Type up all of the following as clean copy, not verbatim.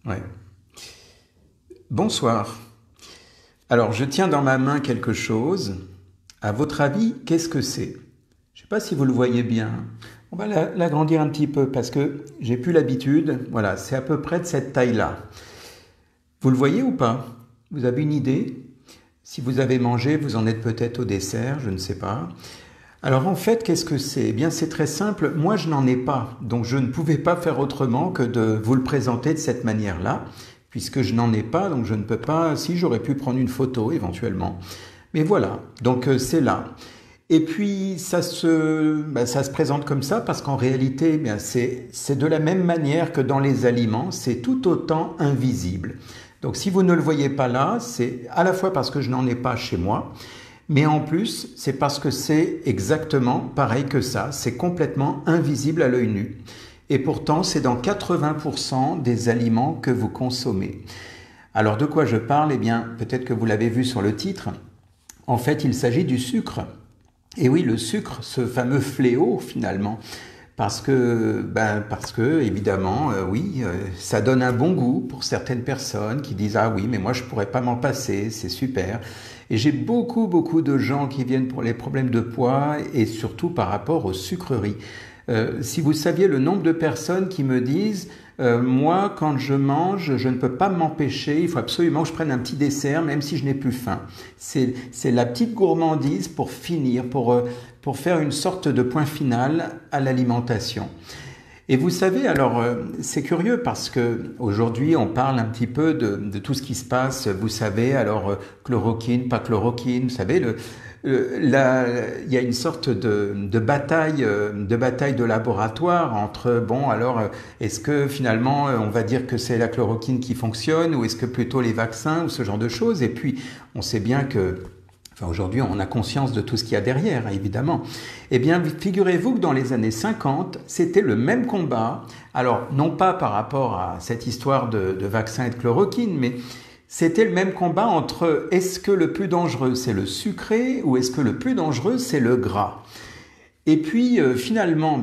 Ouais. Bonsoir. Alors, je tiens dans ma main quelque chose. À votre avis, qu'est-ce que c'est? Je ne sais pas si vous le voyez bien. On va l'agrandir un petit peu parce que j'ai plus l'habitude. Voilà, c'est à peu près de cette taille-là. Vous le voyez ou pas? Vous avez une idée? Si vous avez mangé, vous en êtes peut-être au dessert, je ne sais pas. Alors en fait, qu'est-ce que c'est? Eh bien, c'est très simple. Moi, je n'en ai pas. Donc, je ne pouvais pas faire autrement que de vous le présenter de cette manière-là, puisque je n'en ai pas. Donc, je ne peux pas. Si, j'aurais pu prendre une photo éventuellement. Mais voilà. Donc, c'est là. Et puis, ça se présente comme ça parce qu'en réalité, eh bien, c'est de la même manière que dans les aliments, c'est tout autant invisible. Donc, si vous ne le voyez pas là, c'est à la fois parce que je n'en ai pas chez moi, mais en plus, c'est parce que c'est exactement pareil que ça. C'est complètement invisible à l'œil nu. Et pourtant, c'est dans 80% des aliments que vous consommez. Alors, de quoi je parle? Eh bien, peut-être que vous l'avez vu sur le titre. En fait, il s'agit du sucre. Et oui, le sucre, ce fameux fléau finalement. Parce que évidemment, oui, ça donne un bon goût pour certaines personnes qui disent ah oui, mais moi je pourrais pas m'en passer, c'est super. Et j'ai beaucoup de gens qui viennent pour les problèmes de poids et surtout par rapport aux sucreries. Si vous saviez le nombre de personnes qui me disent moi, quand je mange, je ne peux pas m'empêcher, il faut absolument que je prenne un petit dessert, même si je n'ai plus faim. C'est la petite gourmandise pour finir, pour faire une sorte de point final à l'alimentation. Et vous savez, alors c'est curieux parce que aujourd'hui on parle un petit peu de tout ce qui se passe. Vous savez, alors chloroquine, pas chloroquine. Vous savez, là, il y a une sorte de bataille, de laboratoire entre bon, alors est-ce que finalement on va dire que c'est la chloroquine qui fonctionne ou est-ce que plutôt les vaccins ou ce genre de choses. Et puis on sait bien que enfin, aujourd'hui, on a conscience de tout ce qu'il y a derrière, évidemment. Eh bien, figurez-vous que dans les années 50, c'était le même combat. Alors, non pas par rapport à cette histoire de vaccin et de chloroquine, mais c'était le même combat entre est-ce que le plus dangereux, c'est le sucré ou est-ce que le plus dangereux, c'est le gras? Et puis, finalement,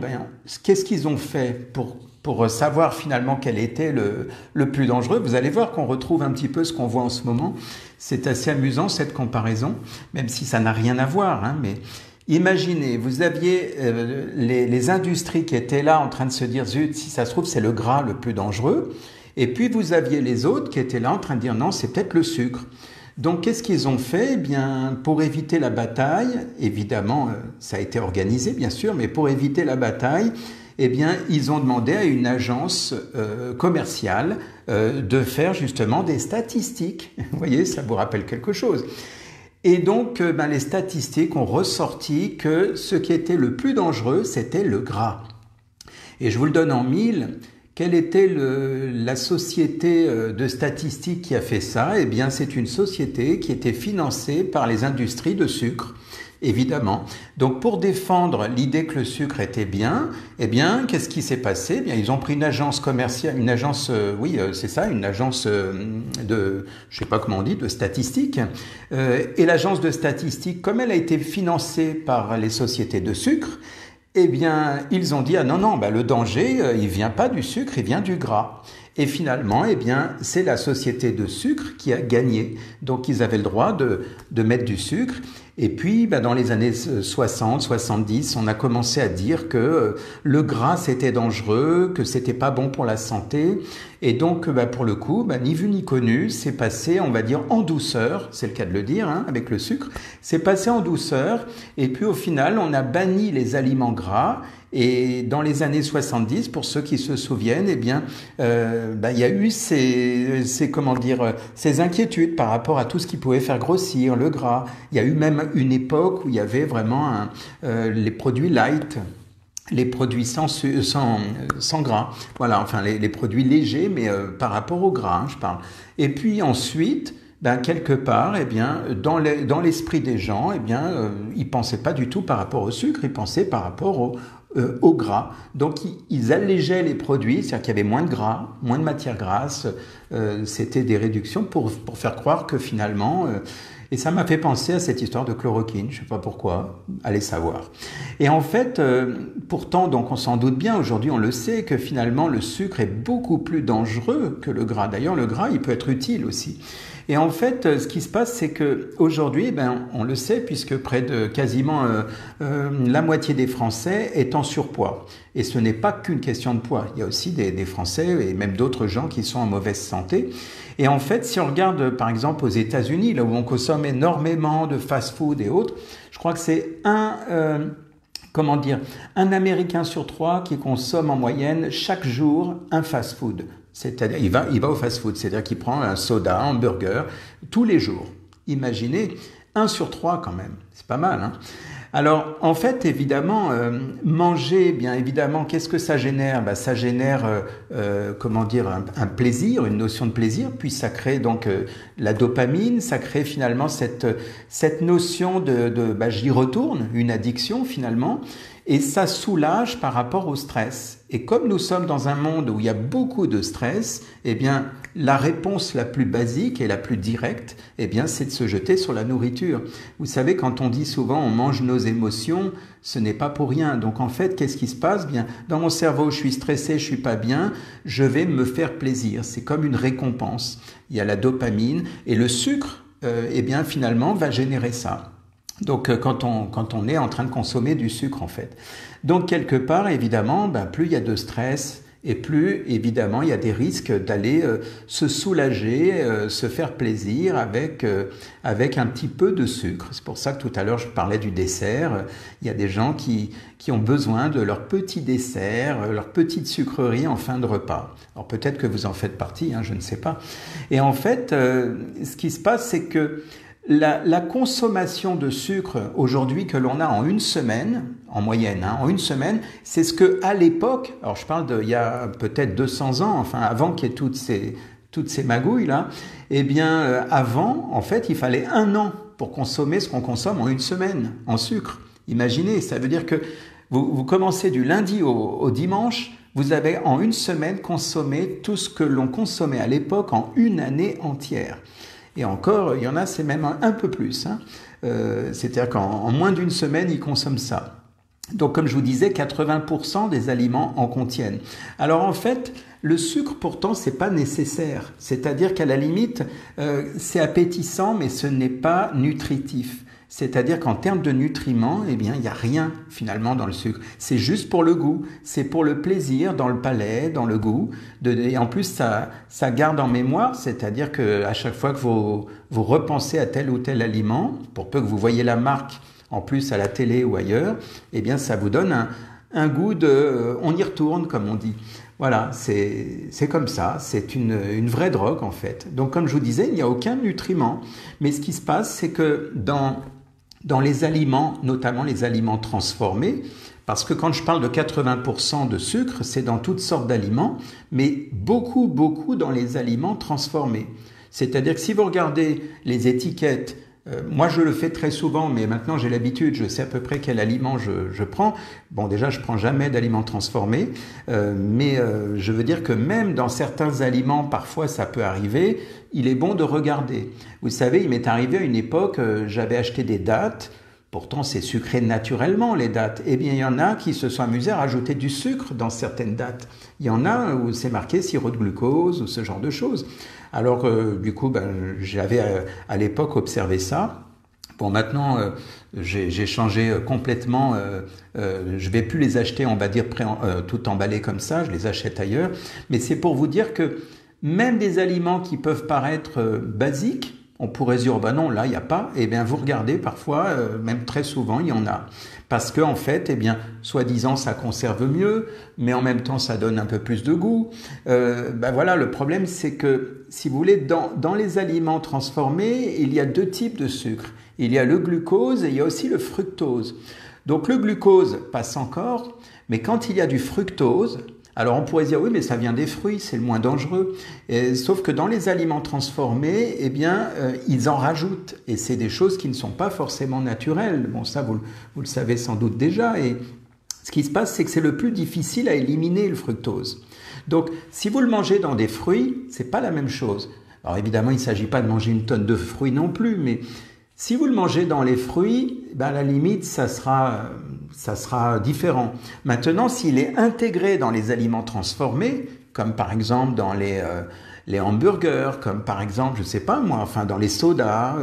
qu'est-ce qu'ils ont fait pour savoir finalement quel était le plus dangereux? Vous allez voir qu'on retrouve un petit peu ce qu'on voit en ce moment. C'est assez amusant cette comparaison, même si ça n'a rien à voir. Hein, mais imaginez, vous aviez les industries qui étaient là en train de se dire zut, si ça se trouve c'est le gras le plus dangereux. Et puis vous aviez les autres qui étaient là en train de dire non, c'est peut-être le sucre. Donc qu'est-ce qu'ils ont fait? Eh bien, pour éviter la bataille, évidemment, ça a été organisé bien sûr, mais pour éviter la bataille, eh bien, ils ont demandé à une agence commerciale de faire justement des statistiques. Vous voyez, ça vous rappelle quelque chose. Et donc, les statistiques ont ressorti que ce qui était le plus dangereux, c'était le gras. Et je vous le donne en mille. Quelle était la société de statistiques qui a fait ça? Eh bien, c'est une société qui était financée par les industries de sucre, évidemment. Donc, pour défendre l'idée que le sucre était bien, eh bien, qu'est-ce qui s'est passé? Eh bien, ils ont pris une agence commerciale, une agence, c'est ça, une agence je sais pas comment on dit, de statistiques. Et l'agence de statistiques, comme elle a été financée par les sociétés de sucre, eh bien, ils ont dit ah non, le danger, il vient pas du sucre, il vient du gras. Et finalement, eh bien, c'est la société de sucre qui a gagné. Donc, ils avaient le droit de mettre du sucre. Et puis, dans les années 60, 70, on a commencé à dire que le gras, c'était dangereux, que c'était pas bon pour la santé. Et donc, pour le coup, ni vu ni connu, c'est passé, on va dire, en douceur, c'est le cas de le dire, hein, avec le sucre, c'est passé en douceur. Et puis, au final, on a banni les aliments gras. Et dans les années 70, pour ceux qui se souviennent, eh bien, il y a eu ces inquiétudes par rapport à tout ce qui pouvait faire grossir le gras. Il y a eu même une époque où il y avait vraiment les produits light, les produits sans gras. Voilà, enfin les produits légers, mais par rapport au gras, hein, je parle. Et puis ensuite, quelque part, eh bien, dans l'esprit des gens, eh bien, ils pensaient pas du tout par rapport au sucre, ils pensaient par rapport au gras. Donc, ils allégeaient les produits, c'est-à-dire qu'il y avait moins de gras, moins de matière grasse. C'était des réductions pour faire croire que finalement, Et ça m'a fait penser à cette histoire de chloroquine, je ne sais pas pourquoi, allez savoir. Et en fait, pourtant, donc on s'en doute bien, aujourd'hui on le sait, que finalement le sucre est beaucoup plus dangereux que le gras. D'ailleurs, le gras, il peut être utile aussi. Et en fait, ce qui se passe, c'est que aujourd'hui, on le sait, puisque près de quasiment la moitié des Français est en surpoids. Et ce n'est pas qu'une question de poids. Il y a aussi des Français et même d'autres gens qui sont en mauvaise santé. Et en fait, si on regarde par exemple aux États-Unis, là où on consomme énormément de fast-food et autres, je crois que c'est un Américain sur 3 qui consomme en moyenne chaque jour un fast-food. C'est-à-dire, il va au fast-food, c'est-à-dire qu'il prend un soda, un burger, tous les jours. Imaginez, 1 sur 3 quand même, c'est pas mal, hein. Alors, en fait, évidemment, manger, bien évidemment, qu'est-ce que ça génère? Ça génère, un plaisir, une notion de plaisir, puis ça crée donc la dopamine, ça crée finalement cette notion j'y retourne, une addiction finalement, et ça soulage par rapport au stress. Et comme nous sommes dans un monde où il y a beaucoup de stress, eh bien, la réponse la plus basique et la plus directe, eh bien, c'est de se jeter sur la nourriture. Vous savez, quand on dit souvent on mange nos émotions, ce n'est pas pour rien. Donc en fait, qu'est-ce qui se passe? Bien, dans mon cerveau, je suis stressé, je suis pas bien, je vais me faire plaisir. C'est comme une récompense. Il y a la dopamine et le sucre, finalement, va générer ça. Donc quand on est en train de consommer du sucre en fait. Donc quelque part évidemment, plus il y a de stress et plus évidemment il y a des risques d'aller se soulager, se faire plaisir avec un petit peu de sucre. C'est pour ça que tout à l'heure je parlais du dessert. Il y a des gens qui ont besoin de leur petit dessert, leur petite sucrerie en fin de repas. Alors peut-être que vous en faites partie, je ne sais pas. Et en fait, ce qui se passe, c'est que la consommation de sucre aujourd'hui que l'on a en une semaine, en moyenne, en une semaine, c'est ce que à l'époque, alors je parle il y a peut-être 200 ans, enfin avant qu'il y ait toutes ces magouilles là, avant, en fait, il fallait 1 an pour consommer ce qu'on consomme en une semaine en sucre. Imaginez, ça veut dire que vous commencez du lundi au dimanche, vous avez en une semaine consommé tout ce que l'on consommait à l'époque en une année entière. Et encore, il y en a, c'est même un peu plus. C'est-à-dire qu'en moins d'une semaine, ils consomment ça. Donc, comme je vous disais, 80% des aliments en contiennent. Alors, en fait, le sucre, pourtant, c'est pas nécessaire. C'est-à-dire qu'à la limite, c'est appétissant, mais ce n'est pas nutritif. C'est-à-dire qu'en termes de nutriments, il n'y a rien finalement dans le sucre. C'est juste pour le goût, c'est pour le plaisir dans le palais, dans le goût. Et en plus, ça garde en mémoire, c'est-à-dire qu'à chaque fois que vous repensez à tel ou tel aliment, pour peu que vous voyez la marque en plus à la télé ou ailleurs, ça vous donne un goût on y retourne, comme on dit. Voilà, c'est comme ça, c'est une vraie drogue en fait. Donc comme je vous disais, il n'y a aucun nutriment. Mais ce qui se passe, c'est que dans les aliments, notamment les aliments transformés, parce que quand je parle de 80% de sucre, c'est dans toutes sortes d'aliments, mais beaucoup, beaucoup dans les aliments transformés. C'est-à-dire que si vous regardez les étiquettes, moi je le fais très souvent, mais maintenant j'ai l'habitude, je sais à peu près quel aliment je prends. Bon, déjà je prends jamais d'aliments transformés, mais je veux dire que même dans certains aliments, parfois ça peut arriver, il est bon de regarder. Vous savez, il m'est arrivé à une époque, j'avais acheté des dattes, pourtant c'est sucré naturellement les dattes. Eh bien il y en a qui se sont amusés à rajouter du sucre dans certaines dattes. Il y en a où c'est marqué sirop de glucose ou ce genre de choses. Alors du coup, j'avais à l'époque observé ça. Bon, maintenant, j'ai changé complètement. Je vais plus les acheter, on va dire, tout emballés comme ça. Je les achète ailleurs. Mais c'est pour vous dire que même des aliments qui peuvent paraître basiques, on pourrait se dire, non, là, il n'y a pas. Eh bien, vous regardez, parfois, même très souvent, il y en a. Parce que en fait, soi-disant, ça conserve mieux, mais en même temps, ça donne un peu plus de goût. Voilà, le problème, c'est que, si vous voulez, dans les aliments transformés, il y a 2 types de sucre. Il y a le glucose et il y a aussi le fructose. Donc, le glucose passe encore, mais quand il y a du fructose, alors on pourrait dire oui, mais ça vient des fruits, c'est le moins dangereux. Sauf que dans les aliments transformés, ils en rajoutent. Et c'est des choses qui ne sont pas forcément naturelles. Bon, ça, vous le savez sans doute déjà. Et ce qui se passe, c'est que c'est le plus difficile à éliminer, le fructose. Donc, si vous le mangez dans des fruits, c'est pas la même chose. Alors évidemment, il ne s'agit pas de manger une tonne de fruits non plus, mais Si vous le mangez dans les fruits, ben à la limite, ça sera différent. Maintenant, s'il est intégré dans les aliments transformés, comme par exemple dans les hamburgers, comme par exemple, je sais pas moi, enfin dans les sodas,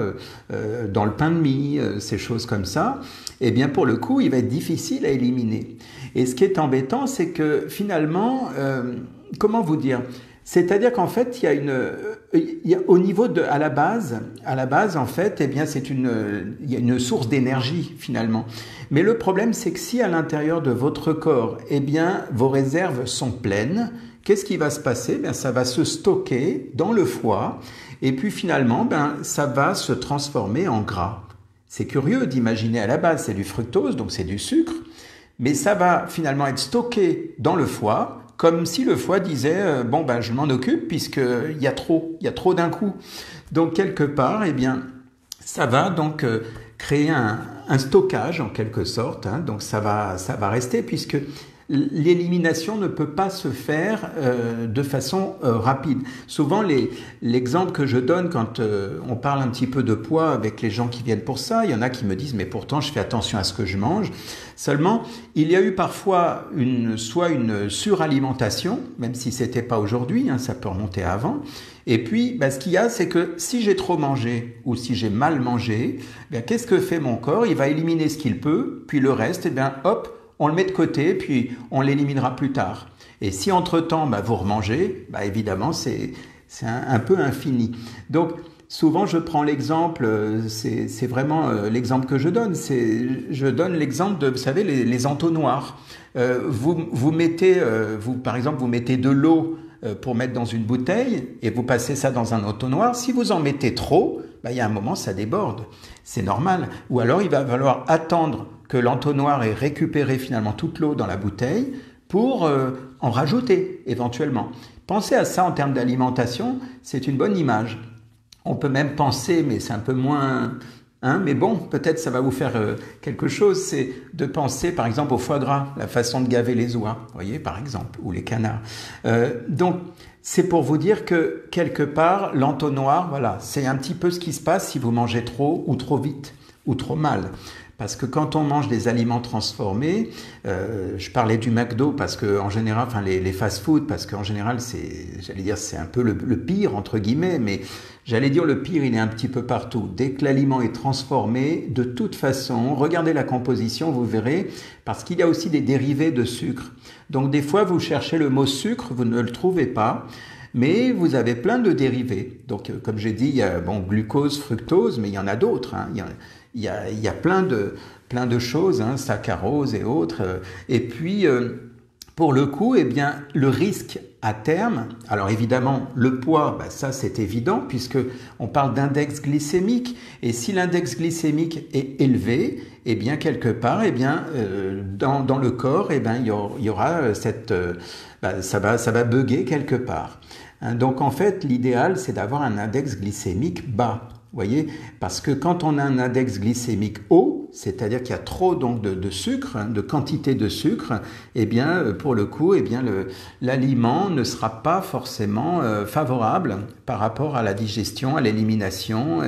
dans le pain de mie, ces choses comme ça, eh bien pour le coup, il va être difficile à éliminer. Et ce qui est embêtant, c'est que finalement, comment vous dire? C'est-à-dire qu'en fait, il y a au niveau de, à la base, en fait, eh bien, il y a une source d'énergie finalement. Mais le problème, c'est que si à l'intérieur de votre corps, eh bien, vos réserves sont pleines, qu'est-ce qui va se passer? Ben, ça va se stocker dans le foie, et puis finalement, ben, ça va se transformer en gras. C'est curieux d'imaginer à la base, c'est du fructose, donc c'est du sucre, mais ça va finalement être stocké dans le foie, comme si le foie disait bon ben je m'en occupe puisqu'il y a trop d'un coup. Donc quelque part, eh bien, ça va donc créer un stockage en quelque sorte. Hein, donc ça va rester puisque l'élimination ne peut pas se faire de façon rapide. Souvent, l'exemple que je donne quand on parle un petit peu de poids avec les gens qui viennent pour ça, il y en a qui me disent « mais pourtant, je fais attention à ce que je mange ». Seulement, il y a eu parfois soit une suralimentation, même si c'était pas aujourd'hui, hein, ça peut remonter à avant. Et puis, ben, ce qu'il y a, c'est que si j'ai trop mangé ou si j'ai mal mangé, ben, qu'est-ce que fait mon corps? Il va éliminer ce qu'il peut, puis le reste, eh bien, hop, on le met de côté, puis on l'éliminera plus tard. Et si entre-temps, bah, vous remangez, bah, évidemment, c'est un peu infini. Donc, souvent, je prends l'exemple, c'est vraiment l'exemple que je donne. Je donne l'exemple de, vous savez, les entonnoirs. Vous mettez, par exemple, vous mettez de l'eau pour mettre dans une bouteille et vous passez ça dans un entonnoir. Si vous en mettez trop, bah, il y a un moment, ça déborde. C'est normal. Ou alors, il va falloir attendre que l'entonnoir ait récupéré finalement toute l'eau dans la bouteille pour en rajouter éventuellement. Pensez à ça en termes d'alimentation, c'est une bonne image. On peut même penser, mais c'est un peu moins... Hein, mais bon, peut-être ça va vous faire quelque chose, c'est de penser par exemple au foie gras, la façon de gaver les oies, vous voyez, par exemple, ou les canards. Donc, c'est pour vous dire que quelque part, l'entonnoir, voilà, c'est un petit peu ce qui se passe si vous mangez trop ou trop vite ou trop mal. Parce que quand on mange des aliments transformés, je parlais du McDo parce que en général, enfin les fast-food, parce qu'en général c'est un peu le pire entre guillemets, mais j'allais dire le pire, il est un petit peu partout. Dès que l'aliment est transformé, de toute façon, regardez la composition, vous verrez, parce qu'il y a aussi des dérivés de sucre. Donc des fois, vous cherchez le mot sucre, vous ne le trouvez pas. Mais vous avez plein de dérivés. Donc, comme j'ai dit, il y a glucose, fructose, mais il y en a d'autres. Hein. Il y a plein de choses, hein, saccharose et autres. Et puis, pour le coup, eh bien, le risque à terme, alors évidemment, le poids, bah, ça c'est évident, puisque on parle d'index glycémique. Et si l'index glycémique est élevé, eh bien, quelque part, eh bien, dans le corps, eh bien, il y aura cette... ça va bugger quelque part. Donc en fait, l'idéal, c'est d'avoir un index glycémique bas. Vous voyez, parce que quand on a un index glycémique haut, c'est-à-dire qu'il y a trop donc de sucre, hein, de quantité de sucre, eh bien pour le coup, eh bien l'aliment ne sera pas forcément favorable par rapport à la digestion, à l'élimination,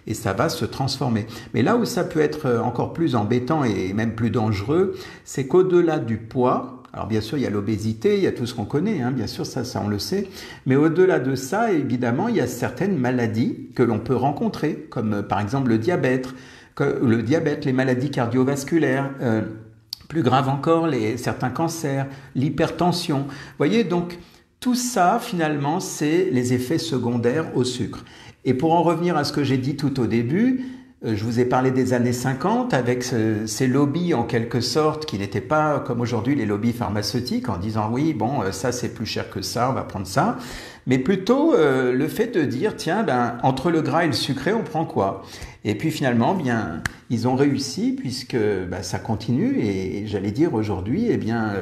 et ça va se transformer. Mais là où ça peut être encore plus embêtant et même plus dangereux, c'est qu'au-delà du poids, alors bien sûr, il y a l'obésité, il y a tout ce qu'on connaît, hein, bien sûr, ça on le sait. Mais au-delà de ça, évidemment, il y a certaines maladies que l'on peut rencontrer, comme par exemple le diabète, les maladies cardiovasculaires, plus grave encore, certains cancers, l'hypertension. Vous voyez, donc tout ça, finalement, c'est les effets secondaires au sucre. Et pour en revenir à ce que j'ai dit tout au début, je vous ai parlé des années 50 avec ces lobbies en quelque sorte qui n'étaient pas comme aujourd'hui les lobbies pharmaceutiques en disant oui, bon, ça c'est plus cher que ça, on va prendre ça. Mais plutôt le fait de dire tiens, ben, entre le gras et le sucré, on prend quoi? Et puis finalement, bien, ils ont réussi puisque ben, ça continue et j'allais dire aujourd'hui, eh bien,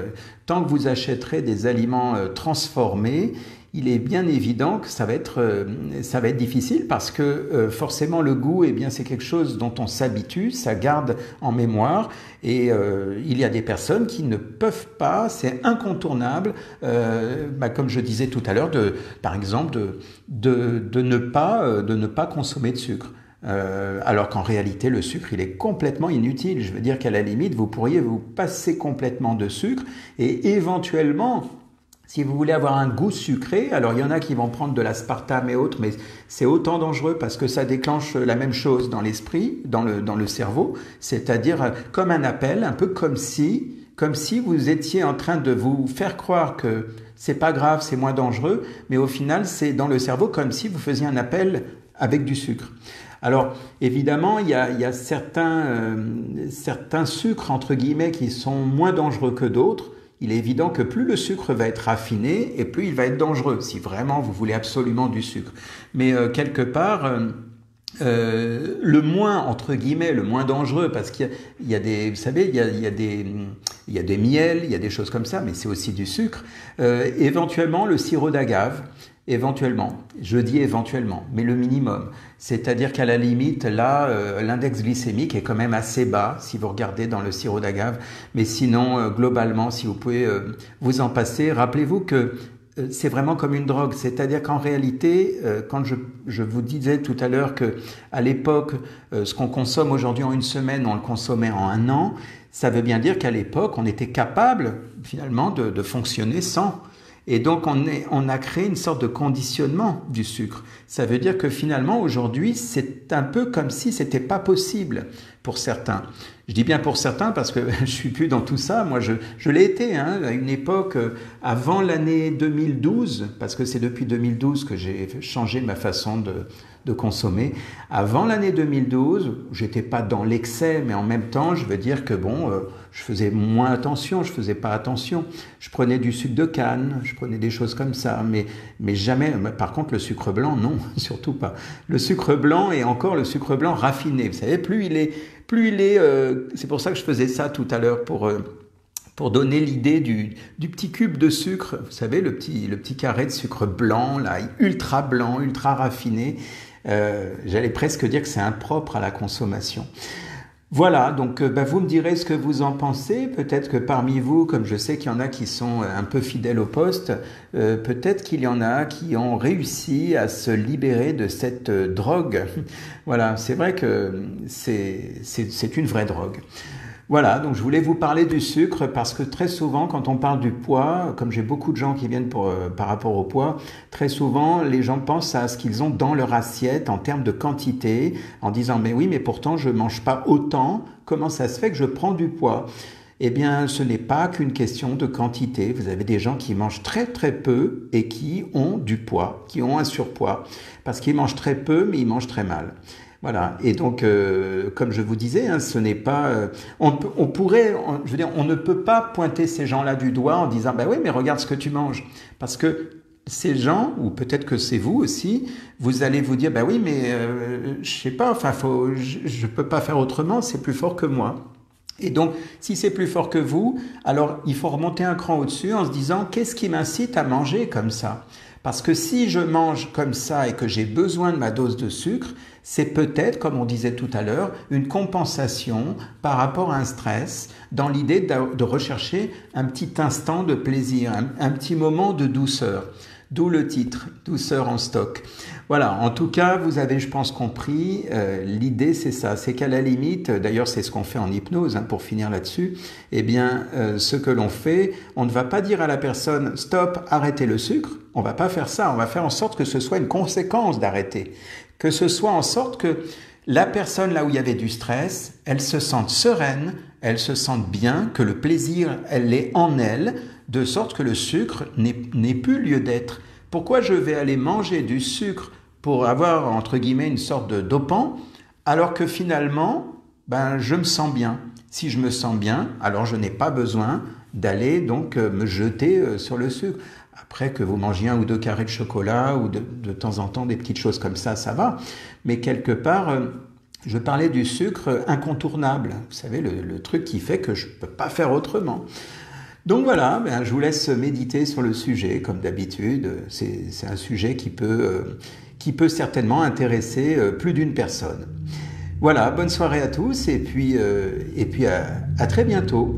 tant que vous achèterez des aliments transformés, il est bien évident que ça va être difficile parce que forcément le goût, eh bien, c'est quelque chose dont on s'habitue, ça garde en mémoire et il y a des personnes qui ne peuvent pas, c'est incontournable, comme je disais tout à l'heure, par exemple, de ne pas consommer de sucre. Alors qu'en réalité, le sucre, il est complètement inutile. Je veux dire qu'à la limite, vous pourriez vous passer complètement de sucre et éventuellement, si vous voulez avoir un goût sucré, alors il y en a qui vont prendre de l'aspartame et autres, mais c'est autant dangereux parce que ça déclenche la même chose dans l'esprit, dans le cerveau, c'est-à-dire comme un appel, un peu comme si vous étiez en train de vous faire croire que c'est pas grave, c'est moins dangereux, mais au final, c'est dans le cerveau comme si vous faisiez un appel avec du sucre. Alors, évidemment, il y a certains sucres, entre guillemets, qui sont moins dangereux que d'autres. Il est évident que plus le sucre va être raffiné et plus il va être dangereux, si vraiment vous voulez absolument du sucre. Mais quelque part, le moins, entre guillemets, le moins dangereux, parce qu'il y a des, vous savez, il y a des miels, il y a des choses comme ça, mais c'est aussi du sucre. Éventuellement, le sirop d'agave. Éventuellement, je dis éventuellement, mais le minimum. C'est-à-dire qu'à la limite, là, l'index glycémique est quand même assez bas si vous regardez dans le sirop d'agave. Mais sinon, globalement, si vous pouvez vous en passer, rappelez-vous que c'est vraiment comme une drogue. C'est-à-dire qu'en réalité, quand je vous disais tout à l'heure que à l'époque, ce qu'on consomme aujourd'hui en une semaine, on le consommait en un an, ça veut bien dire qu'à l'époque, on était capable finalement de fonctionner sans. Et donc, on a créé une sorte de conditionnement du sucre. Ça veut dire que finalement, aujourd'hui, c'est un peu comme si c'était pas possible pour certains. Je dis bien pour certains parce que je suis plus dans tout ça. Moi, je l'ai été, hein, à une époque avant l'année 2012, parce que c'est depuis 2012 que j'ai changé ma façon de consommer. Avant l'année 2012, j'étais pas dans l'excès, mais en même temps, je veux dire que bon, je faisais moins attention, je faisais pas attention. Je prenais du sucre de canne, je prenais des choses comme ça, mais jamais. Par contre, le sucre blanc, non, surtout pas. Le sucre blanc et encore le sucre blanc raffiné. Vous savez, plus il est, c'est pour ça que je faisais ça tout à l'heure pour donner l'idée du petit cube de sucre. Vous savez, le petit carré de sucre blanc, là, ultra raffiné. J'allais presque dire que c'est impropre à la consommation. Voilà, donc vous me direz ce que vous en pensez. Peut-être que parmi vous, comme je sais qu'il y en a qui sont un peu fidèles au poste, peut-être qu'il y en a qui ont réussi à se libérer de cette drogue. Voilà, c'est vrai que c'est une vraie drogue. Voilà, donc je voulais vous parler du sucre parce que très souvent, quand on parle du poids, comme j'ai beaucoup de gens qui viennent par rapport au poids, très souvent, les gens pensent à ce qu'ils ont dans leur assiette en termes de quantité, en disant « mais oui, mais pourtant, je mange pas autant, comment ça se fait que je prends du poids ?» Eh bien, ce n'est pas qu'une question de quantité. Vous avez des gens qui mangent très peu et qui ont du poids, qui ont un surpoids, parce qu'ils mangent très peu, mais ils mangent très mal. Voilà. Et donc, comme je vous disais, hein, ce n'est pas. Je veux dire, on ne peut pas pointer ces gens-là du doigt en disant, bah oui, mais regarde ce que tu manges, parce que ces gens, ou peut-être que c'est vous aussi, vous allez vous dire, bah oui, mais je sais pas, enfin, je peux pas faire autrement, c'est plus fort que moi. Et donc, si c'est plus fort que vous, alors il faut remonter un cran au-dessus en se disant, qu'est-ce qui m'incite à manger comme ça ? Parce que si je mange comme ça et que j'ai besoin de ma dose de sucre, c'est peut-être, comme on disait tout à l'heure, une compensation par rapport à un stress, dans l'idée de rechercher un petit instant de plaisir, un petit moment de douceur. D'où le titre, douceur en stock. Voilà, en tout cas, vous avez, je pense, compris, l'idée c'est ça, c'est qu'à la limite, d'ailleurs c'est ce qu'on fait en hypnose, hein, pour finir là-dessus, eh bien, ce que l'on fait, on ne va pas dire à la personne, stop, arrêtez le sucre, on va pas faire ça, on va faire en sorte que ce soit une conséquence d'arrêter, que ce soit en sorte que la personne là où il y avait du stress, elle se sente sereine, elle se sente bien, que le plaisir, elle l'est en elle, de sorte que le sucre n'ait plus lieu d'être. Pourquoi je vais aller manger du sucre pour avoir, entre guillemets, une sorte de dopant, alors que finalement, je me sens bien. Si je me sens bien, alors je n'ai pas besoin d'aller donc me jeter sur le sucre. Après, que vous mangiez 1 ou 2 carrés de chocolat ou de temps en temps des petites choses comme ça va. Mais quelque part, je parlais du sucre incontournable. Vous savez, le truc qui fait que je ne peux pas faire autrement. Donc voilà, je vous laisse méditer sur le sujet, comme d'habitude. C'est un sujet qui peut certainement intéresser plus d'une personne. Voilà, bonne soirée à tous et puis à très bientôt.